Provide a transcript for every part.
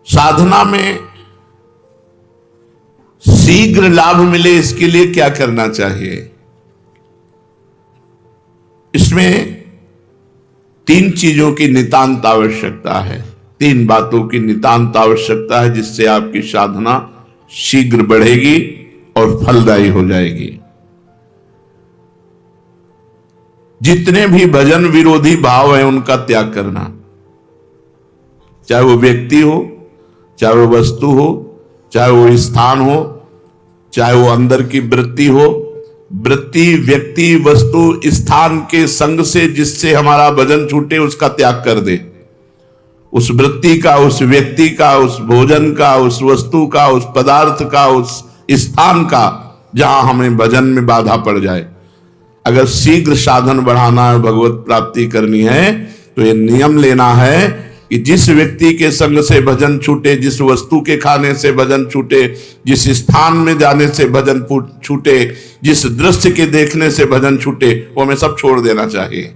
साधना में शीघ्र लाभ मिले इसके लिए क्या करना चाहिए? इसमें 3 चीजों की नितांत आवश्यकता है, 3 बातों की नितांत आवश्यकता है जिससे आपकी साधना शीघ्र बढ़ेगी और फलदायी हो जाएगी। जितने भी भजन विरोधी भाव हैं उनका त्याग करना, चाहे वो व्यक्ति हो, चाहे वो वस्तु हो, चाहे वो स्थान हो, चाहे वो अंदर की वृत्ति हो। वृत्ति, व्यक्ति, वस्तु, स्थान के संग से जिससे हमारा भजन छूटे उसका त्याग कर दे। उस वृत्ति का, उस व्यक्ति का, उस भोजन का, उस वस्तु का, उस पदार्थ का, उस स्थान का जहां हमें भजन में बाधा पड़ जाए। अगर शीघ्र साधन बढ़ाना है, भगवत प्राप्ति करनी है, तो ये नियम लेना है कि जिस व्यक्ति के संग से भजन छूटे, जिस वस्तु के खाने से भजन छूटे, जिस स्थान में जाने से भजन छूटे, जिस दृश्य के देखने से भजन छूटे, वो हमें सब छोड़ देना चाहिए।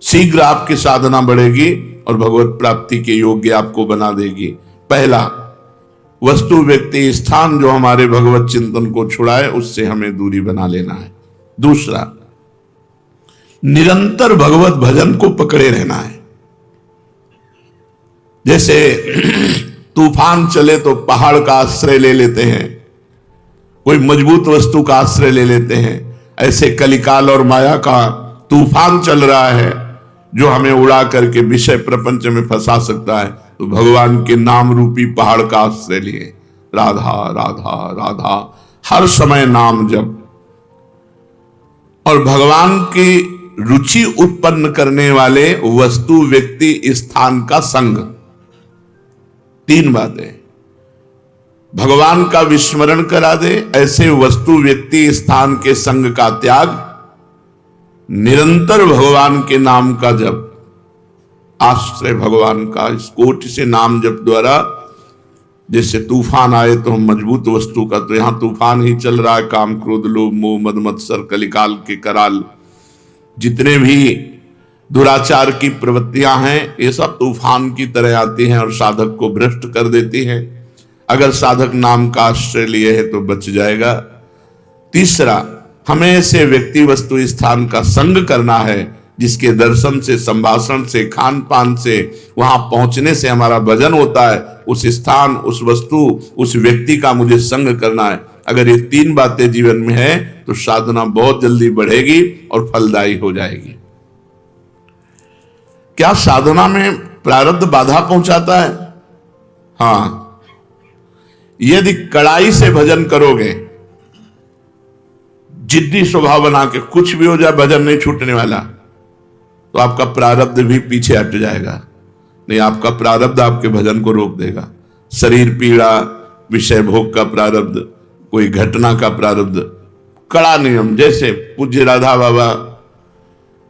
शीघ्र आपकी साधना बढ़ेगी और भगवत प्राप्ति के योग्य आपको बना देगी। पहला, वस्तु, व्यक्ति, स्थान जो हमारे भगवत चिंतन को छुड़ाए उससे हमें दूरी बना लेना है। दूसरा, निरंतर भगवत भजन को पकड़े रहना है। जैसे तूफान चले तो पहाड़ का आश्रय ले लेते हैं, कोई मजबूत वस्तु का आश्रय ले लेते हैं, ऐसे कलिकाल और माया का तूफान चल रहा है जो हमें उड़ा करके विषय प्रपंच में फंसा सकता है। तो भगवान के नाम रूपी पहाड़ का आश्रय लिए, राधा राधा राधा, हर समय नाम जप और भगवान की रुचि उत्पन्न करने वाले वस्तु, व्यक्ति, स्थान का संग। 3 बातें भगवान का विस्मरण करा दे, ऐसे वस्तु, व्यक्ति, स्थान के संग का त्याग, निरंतर भगवान के नाम का जप, आश्रय भगवान का। इस कोटि से नाम जप द्वारा जैसे तूफान आए तो हम मजबूत वस्तु का, तो यहां तूफान ही चल रहा है, काम, क्रोध, लोभ, मोह, मद, मत्सर, कलिकाल के कराल, जितने भी दुराचार की प्रवृत्तियां हैं, ये सब तूफान की तरह आती हैं और साधक को भ्रष्ट कर देती हैं। अगर साधक नाम का आश्रय लिए है तो बच जाएगा। तीसरा, हमें ऐसे व्यक्ति, वस्तु, स्थान का संग करना है जिसके दर्शन से, संभाषण से, खान पान से, वहां पहुंचने से हमारा भजन होता है। उस स्थान, उस वस्तु, उस व्यक्ति का मुझे संग करना है। अगर ये 3 बातें जीवन में है तो साधना बहुत जल्दी बढ़ेगी और फलदायी हो जाएगी। क्या साधना में प्रारब्ध बाधा पहुंचाता है? हाँ, यदि कड़ाई से भजन करोगे, जिद्दी स्वभाव बना के, कुछ भी हो जाए भजन नहीं छूटने वाला, तो आपका प्रारब्ध भी पीछे हट जाएगा। नहीं, आपका प्रारब्ध आपके भजन को रोक देगा। शरीर पीड़ा, विषय भोग का प्रारब्ध, कोई घटना का प्रारब्ध, कड़ा नियम। जैसे पूज्य राधा बाबा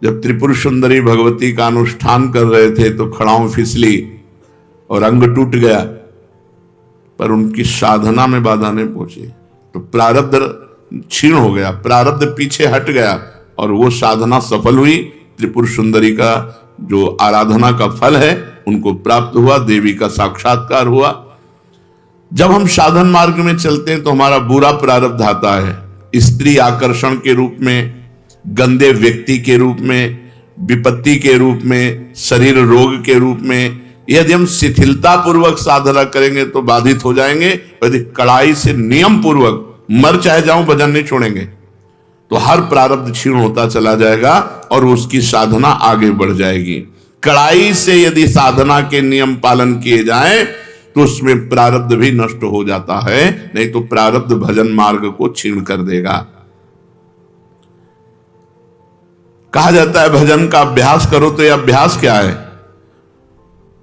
जब त्रिपुर सुंदरी भगवती का अनुष्ठान कर रहे थे तो खड़ाऊं फिसली और अंग टूट गया, पर उनकी साधना में बाधा नहीं पहुंची, तो प्रारब्ध क्षीण हो गया, प्रारब्ध पीछे हट गया और वो साधना सफल हुई। त्रिपुर सुंदरी का जो आराधना का फल है उनको प्राप्त हुआ, देवी का साक्षात्कार हुआ। जब हम साधन मार्ग में चलते हैं तो हमारा बुरा प्रारब्ध आता है, स्त्री आकर्षण के रूप में, गंदे व्यक्ति के रूप में, विपत्ति के रूप में, शरीर रोग के रूप में। यदि हम शिथिलता पूर्वक साधना करेंगे तो बाधित हो जाएंगे, यदि कड़ाई से नियम पूर्वक, मर चाहे जाऊं भजन नहीं छोड़ेंगे, तो हर प्रारब्ध क्षीण होता चला जाएगा और उसकी साधना आगे बढ़ जाएगी। कड़ाई से यदि साधना के नियम पालन किए जाएं तो उसमें प्रारब्ध भी नष्ट हो जाता है, नहीं तो प्रारब्ध भजन मार्ग को क्षीण कर देगा। कहा जाता है भजन का अभ्यास करो, तो यह अभ्यास क्या है?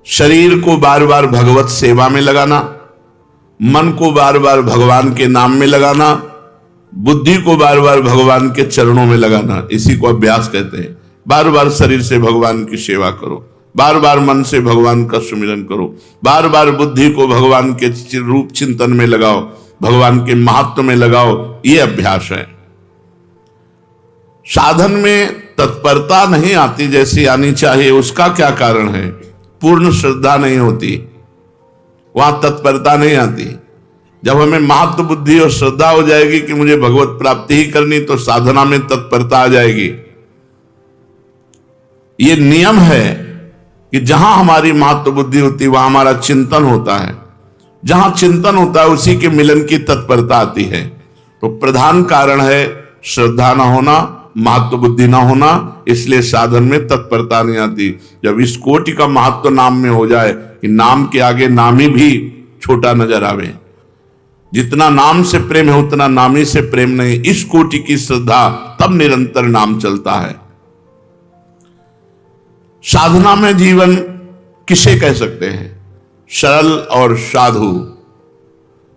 शरीर को बार बार भगवत सेवा में लगाना, मन को बार बार भगवान के नाम में लगाना, बुद्धि को बार बार भगवान के चरणों में लगाना, इसी को अभ्यास कहते हैं। बार बार शरीर से भगवान की सेवा करो, बार बार मन से भगवान का सुमिरन करो, बार बार बुद्धि को भगवान के रूप चिंतन में लगाओ, भगवान के महत्व में लगाओ, ये अभ्यास है। साधन में तत्परता नहीं आती जैसी आनी चाहिए, उसका क्या कारण है? पूर्ण श्रद्धा नहीं होती। वहां तत्परता नहीं आती। जब हमें महत्व बुद्धि और श्रद्धा हो जाएगी कि मुझे भगवत प्राप्ति ही करनी, तो साधना में तत्परता आ जाएगी। ये नियम है कि जहां हमारी महत्व बुद्धि होती है वहां हमारा चिंतन होता है, जहां चिंतन होता है उसी के मिलन की तत्परता आती है। तो प्रधान कारण है श्रद्धा ना होना, महत्व बुद्धि ना होना, इसलिए साधन में तत्परता नहीं आती। जब इस कोटि का महत्व नाम में हो जाए कि नाम के आगे नामी भी छोटा नजर आवे, जितना नाम से प्रेम है उतना नामी से प्रेम नहीं, इस कोटि की श्रद्धा, तब निरंतर नाम चलता है। साधना में जीवन किसे कह सकते हैं? सरल और साधु।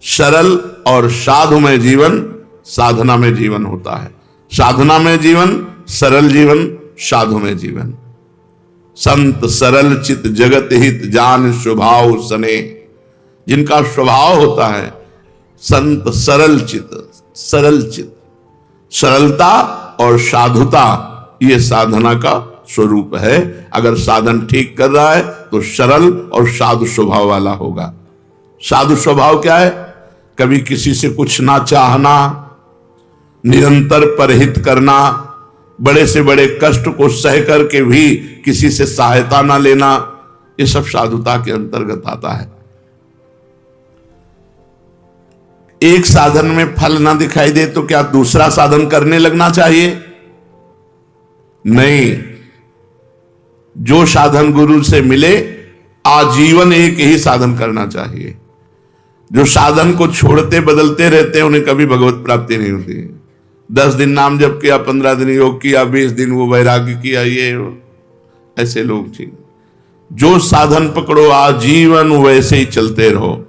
सरल और साधु में जीवन साधना में जीवन होता है। साधना में जीवन, सरल जीवन, साधु में जीवन। संत सरल चित जगत हित जान स्वभाव सने। जिनका स्वभाव होता है संत सरल चित, सरल चित, सरलता और साधुता, ये साधना का स्वरूप है। अगर साधन ठीक कर रहा है तो सरल और साधु स्वभाव वाला होगा। साधु स्वभाव क्या है? कभी किसी से कुछ ना चाहना, निरंतर परहित करना, बड़े से बड़े कष्ट को सह करके भी किसी से सहायता ना लेना, ये सब साधुता के अंतर्गत आता है। एक साधन में फल ना दिखाई दे तो क्या दूसरा साधन करने लगना चाहिए? नहीं। जो साधन गुरु से मिले आजीवन एक ही साधन करना चाहिए। जो साधन को छोड़ते बदलते रहते हैं उन्हें कभी भगवत प्राप्ति नहीं होती। 10 दिन नाम जप किया, 15 दिन योग किया, 20 दिन वो वैराग्य किया, ये ऐसे लोग थी। जो साधन पकड़ो आजीवन वैसे ही चलते रहो।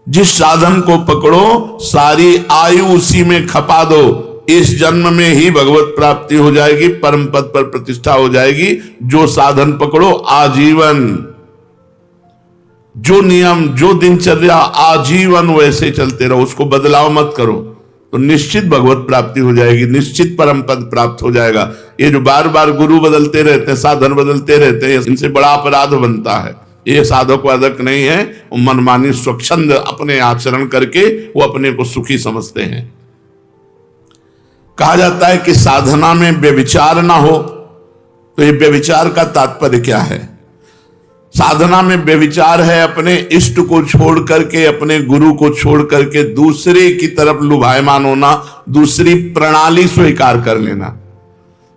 जिस साधन को पकड़ो सारी आयु उसी में खपा दो, इस जन्म में ही भगवत प्राप्ति हो जाएगी, परम पद पर प्रतिष्ठा हो जाएगी। जो साधन पकड़ो आजीवन, जो नियम, जो दिनचर्या आजीवन वैसे चलते रहो, उसको बदलाव मत करो, तो निश्चित भगवत प्राप्ति हो जाएगी, निश्चित परम पद प्राप्त हो जाएगा। ये जो बार बार गुरु बदलते रहते हैं, साधन बदलते रहते हैं, इनसे बड़ा अपराध बनता है। ये साधक वादक नहीं है, वो मनमानी स्वच्छंद अपने आचरण करके वो अपने को सुखी समझते हैं। कहा जाता है कि साधना में व्यभिचार ना हो, तो ये व्यभिचार का तात्पर्य क्या है? साधना में व्यभिचार है अपने इष्ट को छोड़ करके, अपने गुरु को छोड़ करके दूसरे की तरफ लुभायमान होना, दूसरी प्रणाली स्वीकार कर लेना,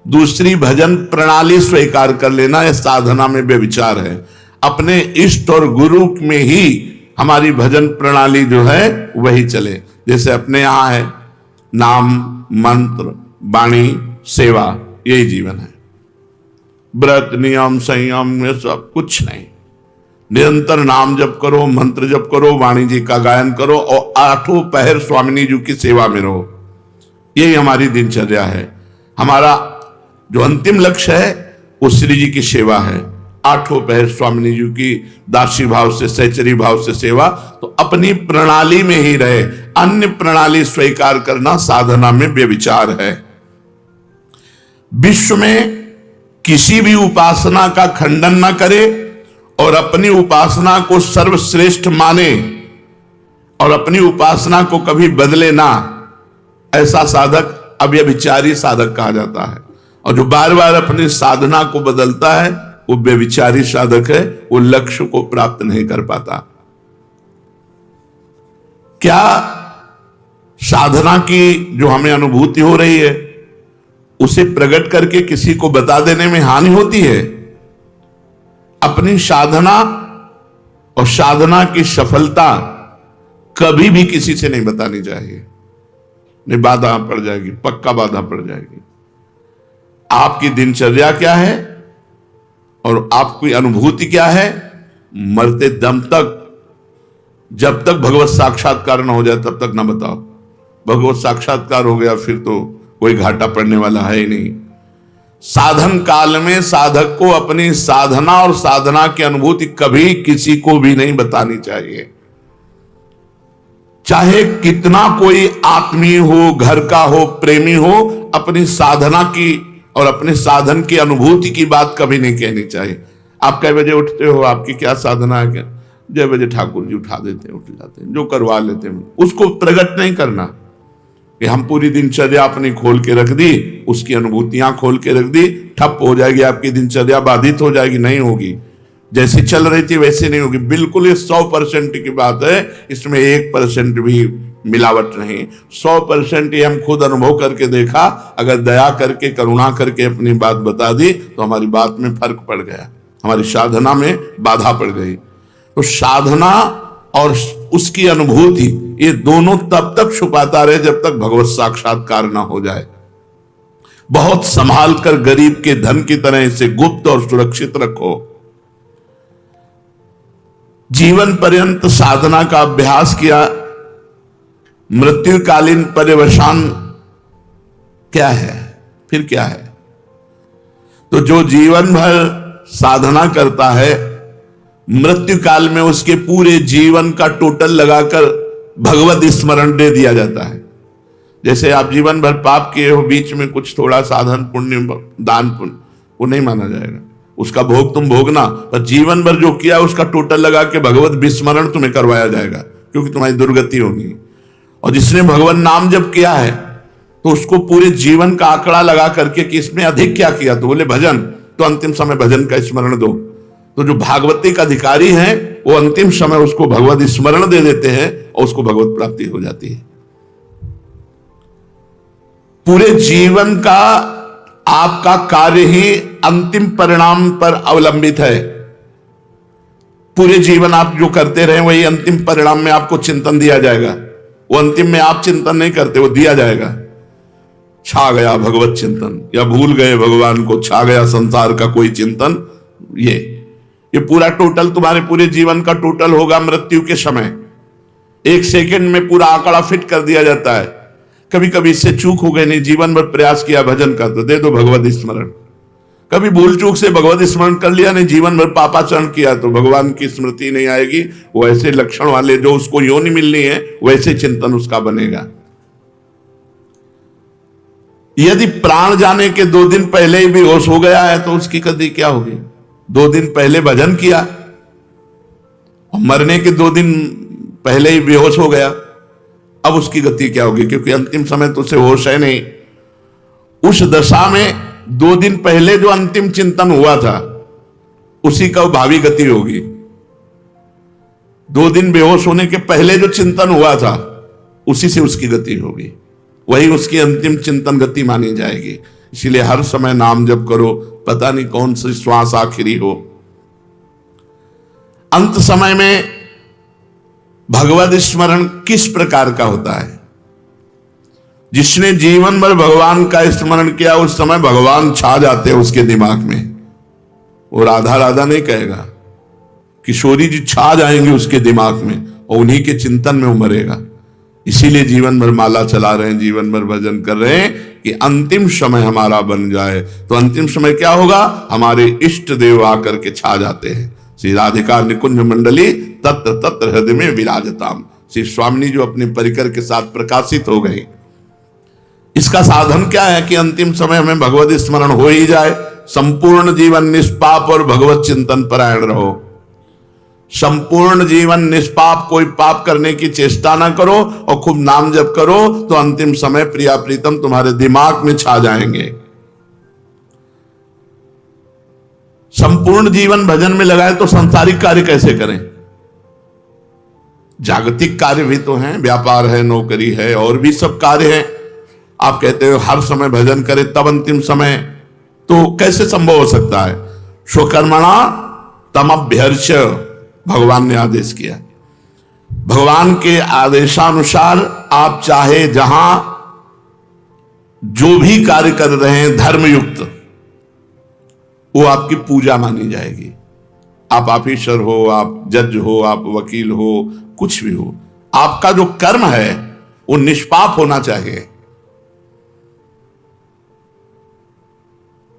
दूसरी भजन प्रणाली स्वीकार कर लेना, यह साधना में व्यभिचार है। अपने इष्ट और गुरु में ही हमारी भजन प्रणाली जो है वही चले। जैसे अपने यहां है नाम, मंत्र, वाणी, सेवा, यही जीवन है। व्रत, नियम, संयम, ये सब कुछ नहीं। निरंतर नाम जप करो, मंत्र जप करो, वाणी जी का गायन करो और 8 पहर स्वामिनी जी की सेवा में रहो। यही हमारी दिनचर्या है। हमारा जो अंतिम लक्ष्य है वो श्री जी की सेवा है। 8 पहर स्वामिनी जी की दासी भाव से, सहचरी भाव से सेवा, तो अपनी प्रणाली में ही रहे। अन्य प्रणाली स्वीकार करना साधना में व्यभिचार है। विश्व में किसी भी उपासना का खंडन न करे और अपनी उपासना को सर्वश्रेष्ठ माने और अपनी उपासना को कभी बदले ना, ऐसा साधक अव्यभिचारी साधक कहा जाता है। और जो बार बार अपनी साधना को बदलता है वो व्यभिचारी साधक है, वो लक्ष्य को प्राप्त नहीं कर पाता। क्या साधना की जो हमें अनुभूति हो रही है उसे प्रकट करके किसी को बता देने में हानि होती है? अपनी साधना और साधना की सफलता कभी भी किसी से नहीं बतानी चाहिए, नहीं बाधा पड़ जाएगी, पक्का बाधा पड़ जाएगी। आपकी दिनचर्या क्या है और आपकी अनुभूति क्या है, मरते दम तक, जब तक भगवत साक्षात्कार न हो जाए तब तक ना बताओ। भगवत साक्षात्कार हो गया फिर तो कोई घाटा पड़ने वाला है ही नहीं। साधन काल में साधक को अपनी साधना और साधना की अनुभूति कभी किसी को भी नहीं बतानी चाहिए। चाहे कितना कोई आत्मीय हो, घर का हो, प्रेमी हो, अपनी साधना की और अपने साधन की अनुभूति की बात कभी नहीं कहनी चाहिए। आप कै बजे उठते हो, आपकी क्या साधना है, क्या जय बजे ठाकुर जी उठा देते हैं, उठ जाते हैं, जो करवा लेते हैं। उसको प्रकट नहीं करना कि हम पूरी दिनचर्या अपनी खोल के रख दी, उसकी अनुभूतियां खोल के रख दी, ठप हो जाएगी आपकी दिनचर्या, बाधित हो जाएगी, नहीं होगी। जैसी चल रही थी वैसी नहीं होगी। बिल्कुल ये 100% की बात है, इसमें 1% भी मिलावट नहीं। 100% ये हम खुद अनुभव करके देखा। अगर दया करके, करुणा करके अपनी बात बता दी तो हमारी बात में फर्क पड़ गया, हमारी साधना में बाधा पड़ गई। तो साधना और उसकी अनुभूति, ये दोनों तब तक छुपाता रहे जब तक भगवत साक्षात्कार ना हो जाए। बहुत संभाल कर गरीब के धन की तरह इसे गुप्त और सुरक्षित रखो। जीवन पर्यंत साधना का अभ्यास किया, मृत्युकालीन पर्यवसान क्या है, फिर क्या है? तो जो जीवन भर साधना करता है, मृत्यु काल में उसके पूरे जीवन का टोटल लगाकर भगवत स्मरण दे दिया जाता है। जैसे आप जीवन भर पाप किए हो, बीच में कुछ थोड़ा साधन पुण्य, दान पुण्य, वो नहीं माना जाएगा, उसका भोग तुम भोगना, पर जीवन भर जो किया उसका टोटल लगा के भगवत विस्मरण तुम्हें करवाया जाएगा, क्योंकि तुम्हारी दुर्गति होगी। और जिसने भगवान नाम जब किया है तो उसको पूरे जीवन का आंकड़ा लगा करके कि इसमें अधिक क्या किया, तो बोले भजन, तो अंतिम समय भजन का स्मरण दो। तो जो भागवतिक अधिकारी हैं वो अंतिम समय उसको भगवत स्मरण दे देते हैं और उसको भगवत प्राप्ति हो जाती है। पूरे जीवन का आपका कार्य ही अंतिम परिणाम पर अवलंबित है। पूरे जीवन आप जो करते रहे वही अंतिम परिणाम में आपको चिंतन दिया जाएगा। वो अंतिम में आप चिंतन नहीं करते, वो दिया जाएगा। छा गया भगवत चिंतन, या भूल गए भगवान को, छा गया संसार का कोई चिंतन, ये पूरा टोटल तुम्हारे पूरे जीवन का टोटल होगा मृत्यु के समय। 1 सेकंड में पूरा आंकड़ा फिट कर दिया जाता है। कभी कभी इससे चूक हो गई, नहीं जीवन भर प्रयास किया भजन का, तो दे दो भगवत स्मरण। कभी भूल चूक से भगवत स्मरण कर लिया, नहीं जीवन भर पापाचरण किया, तो भगवान की स्मृति नहीं आएगी। वैसे लक्षण वाले जो उसको योनि मिलनी है वैसे चिंतन उसका बनेगा। यदि प्राण जाने के 2 दिन पहले ही बेहोश हो गया है तो उसकी गति क्या होगी? 2 दिन पहले भजन किया और मरने के 2 दिन पहले ही बेहोश हो गया, अब उसकी गति क्या होगी? क्योंकि अंतिम समय तो उसे होश है नहीं। उस दशा में 2 दिन पहले जो अंतिम चिंतन हुआ था उसी का भावी गति होगी। 2 दिन बेहोश होने के पहले जो चिंतन हुआ था उसी से उसकी गति होगी, वही उसकी अंतिम चिंतन गति मानी जाएगी। इसीलिए हर समय नाम जप करो, पता नहीं कौन सी श्वास आखिरी हो। अंत समय में भगवत स्मरण किस प्रकार का होता है? जिसने जीवन भर भगवान का स्मरण किया उस समय भगवान छा जाते हैं उसके दिमाग में। वो राधा राधा नहीं कहेगा, किशोरी जी छा जाएंगे उसके दिमाग में और उन्हीं के चिंतन में वो मरेगा। इसीलिए जीवन भर माला चला रहे हैं, जीवन भर भजन कर रहे हैं कि अंतिम समय हमारा बन जाए। तो अंतिम समय क्या होगा? हमारे इष्ट देव आकर के छा जाते हैं। श्री राधिका निकुंज मंडली तत्र तत्र हृदय में विराजताम। श्री स्वामी जो अपने परिकर के साथ प्रकाशित हो गए। इसका साधन क्या है कि अंतिम समय हमें भगवत स्मरण हो ही जाए। संपूर्ण जीवन निष्पाप और भगवत चिंतन परायण रहो। संपूर्ण जीवन निष्पाप, कोई पाप करने की चेष्टा ना करो और खूब नाम जप करो, तो अंतिम समय प्रिया प्रीतम तुम्हारे दिमाग में छा जाएंगे। संपूर्ण जीवन भजन में लगाए तो सांसारिक कार्य कैसे करें? जागतिक कार्य भी तो हैं, व्यापार है, नौकरी है, और भी सब कार्य हैं। आप कहते हो हर समय भजन करे तब अंतिम समय, तो कैसे संभव हो सकता है? स्वकर्मणा तमभ्यर्च भगवान ने आदेश किया। भगवान के आदेशानुसार आप चाहे जहां जो भी कार्य कर रहे हैं धर्मयुक्त, वो आपकी पूजा मानी जाएगी। आप ऑफिसर हो, आप जज हो, आप वकील हो, कुछ भी हो, आपका जो कर्म है वो निष्पाप होना चाहिए।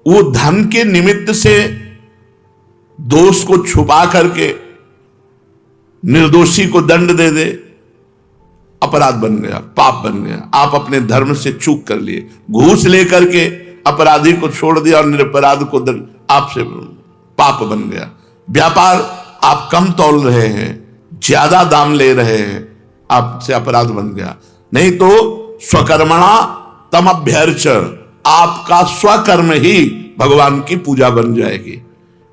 वो धन के निमित्त से दोष को छुपा करके निर्दोषी को दंड दे दे, अपराध बन गया, पाप बन गया। आप अपने धर्म से चूक कर लिए, घूस लेकर के अपराधी को छोड़ दिया और निरपराध को दंड, आपसे पाप बन गया। व्यापार आप कम तौल रहे हैं, ज्यादा दाम ले रहे हैं, आपसे अपराध बन गया। नहीं तो स्वकर्मणा तम अभ्यर्च, आपका स्वकर्म ही भगवान की पूजा बन जाएगी।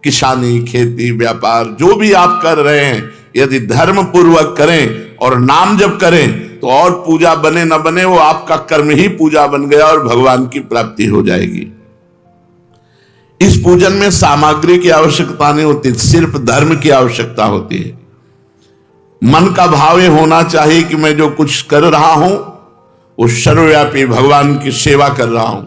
किसानी, खेती, व्यापार जो भी आप कर रहे हैं, यदि धर्म पूर्वक करें और नाम जप करें तो और पूजा बने न बने, वो आपका कर्म ही पूजा बन गया और भगवान की प्राप्ति हो जाएगी। इस पूजन में सामग्री की आवश्यकता नहीं होती, सिर्फ धर्म की आवश्यकता होती है। मन का भाव ये होना चाहिए कि मैं जो कुछ कर रहा हूं वो सर्वव्यापी भगवान की सेवा कर रहा हूं।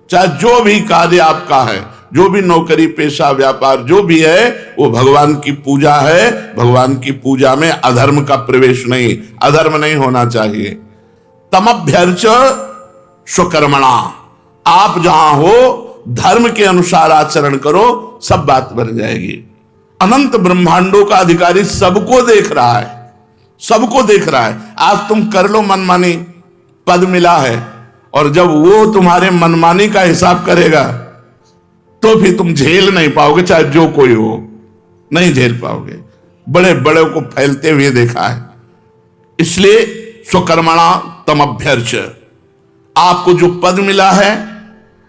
चाहे जो भी कार्य आपका है, जो भी नौकरी, पेशा, व्यापार जो भी है, वो भगवान की पूजा है। भगवान की पूजा में अधर्म का प्रवेश नहीं, अधर्म नहीं होना चाहिए। तमभ्यर्च स्वकर्मणा, आप जहां हो धर्म के अनुसार आचरण करो, सब बात बन जाएगी। अनंत ब्रह्मांडों का अधिकारी सबको देख रहा है, सबको देख रहा है। आज तुम कर लो मनमानी, पद मिला है, और जब वो तुम्हारे मनमानी का हिसाब करेगा तो फिर तुम झेल नहीं पाओगे, चाहे जो कोई हो, नहीं झेल पाओगे। बड़े बड़े को फैलते हुए देखा है। इसलिए स्वकर्मणा तमभ्यर्च, आपको जो पद मिला है,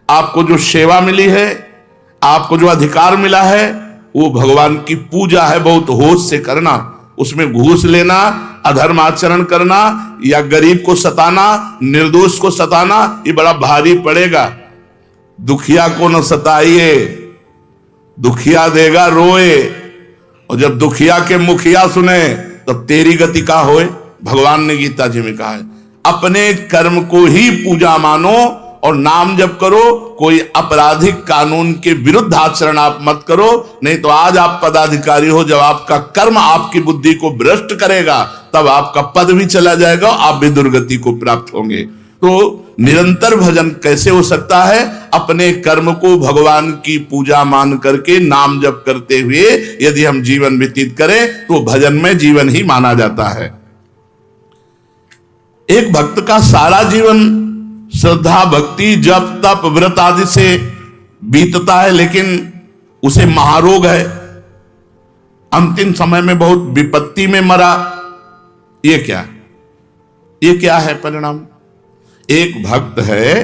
आपको जो सेवा मिली है, आपको जो अधिकार मिला है, वो भगवान की पूजा है। बहुत होश से करना, उसमें घूस लेना, अधर्म आचरण करना या गरीब को सताना, निर्दोष को सताना, ये बड़ा भारी पड़ेगा। दुखिया को न सताइए, दुखिया देगा रोए, और जब दुखिया के मुखिया सुने तब तेरी गति का होए। भगवान ने गीता जी में कहा है, अपने कर्म को ही पूजा मानो और नाम जप करो। कोई आपराधिक कानून के विरुद्ध आचरण आप मत करो, नहीं तो आज आप पदाधिकारी हो, जब आपका कर्म आपकी बुद्धि को भ्रष्ट करेगा तब आपका पद भी चला जाएगा, आप भी दुर्गति को प्राप्त होंगे। तो निरंतर भजन कैसे हो सकता है? अपने कर्म को भगवान की पूजा मान करके नाम जप करते हुए यदि हम जीवन व्यतीत करें तो भजन में जीवन ही माना जाता है। एक भक्त का सारा जीवन श्रद्धा, भक्ति, जप, तप, व्रत आदि से बीतता है, लेकिन उसे महारोग है, अंतिम समय में बहुत विपत्ति में मरा। ये क्या है परिणाम? एक भक्त है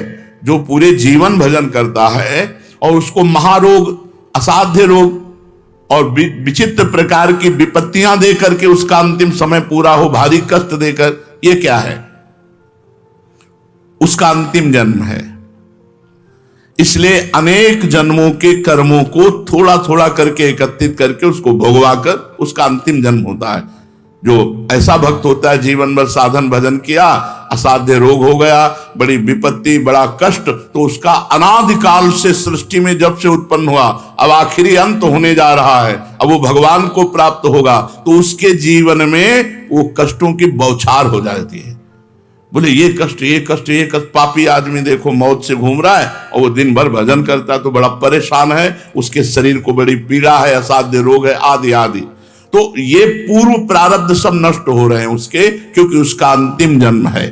जो पूरे जीवन भजन करता है और उसको महारोग, असाध्य रोग और विचित्र प्रकार की विपत्तियां देकर के उसका अंतिम समय पूरा हो, भारी कष्ट देकर, ये क्या है? उसका अंतिम जन्म है। इसलिए अनेक जन्मों के कर्मों को थोड़ा थोड़ा करके एकत्रित करके उसको भोगवा कर उसका अंतिम जन्म होता है। जो ऐसा भक्त होता है, जीवन भर साधन भजन किया, असाध्य रोग हो गया, बड़ी विपत्ति, बड़ा कष्ट, तो उसका अनादिकाल से सृष्टि में जब से उत्पन्न हुआ, अब आखिरी अंत होने जा रहा है, अब वो भगवान को प्राप्त होगा, तो उसके जीवन में वो कष्टों की बौछार हो जाती है। बोले ये कष्ट, ये कष्ट, ये कष्ट। पापी आदमी देखो मौत से घूम रहा है और वो दिन भर भजन करता है तो बड़ा परेशान है, उसके शरीर को बड़ी पीड़ा है, असाध्य रोग है, आदि आदि। तो ये पूर्व प्रारब्ध सब नष्ट हो रहे हैं उसके, क्योंकि उसका अंतिम जन्म है।